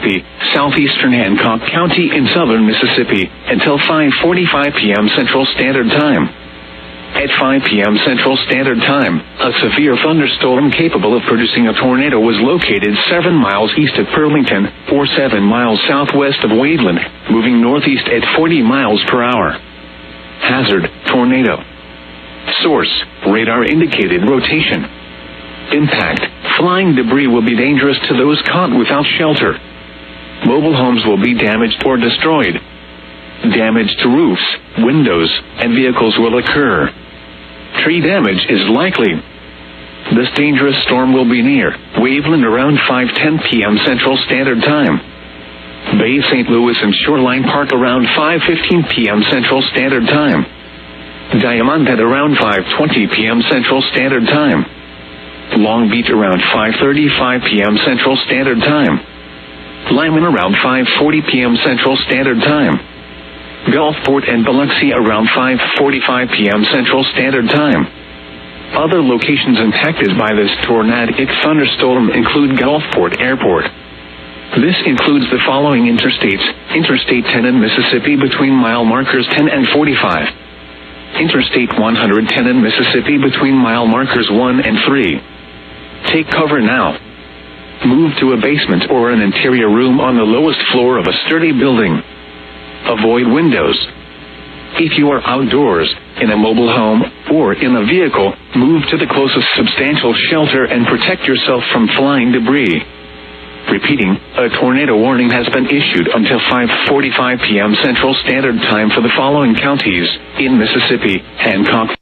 Mississippi, southeastern Hancock County in southern Mississippi, until 5:45 p.m. Central Standard Time. At 5 p.m. Central Standard Time, a severe thunderstorm capable of producing a tornado was located 7 miles east of Burlington, or 7 miles southwest of Waveland, moving northeast at 40 miles per hour. Hazard, tornado. Source, radar indicated rotation. Impact, flying debris will be dangerous to those caught without shelter. Mobile homes will be damaged or destroyed. Damage to roofs, windows, and vehicles will occur. Tree damage is likely. This dangerous storm will be near Waveland around 5:10 p.m. Central Standard Time. Bay St. Louis and Shoreline Park around 5:15 p.m. Central Standard Time. Diamond at around 5:20 p.m. Central Standard Time. Long Beach around 5:35 p.m. Central Standard Time. Lyman around 5:40 p.m. Central Standard Time. Gulfport and Biloxi around 5:45 p.m. Central Standard Time. Other locations impacted by this tornadic thunderstorm include Gulfport Airport. This includes the following interstates: Interstate 10 in Mississippi between mile markers 10 and 45. Interstate 110 in Mississippi between mile markers 1 and 3. Take cover now. Move to a basement or an interior room on the lowest floor of a sturdy building. Avoid windows. If you are outdoors, in a mobile home, or in a vehicle, move to the closest substantial shelter and protect yourself from flying debris. Repeating, a tornado warning has been issued until 5:45 p.m. Central Standard Time for the following counties: in Mississippi, Hancock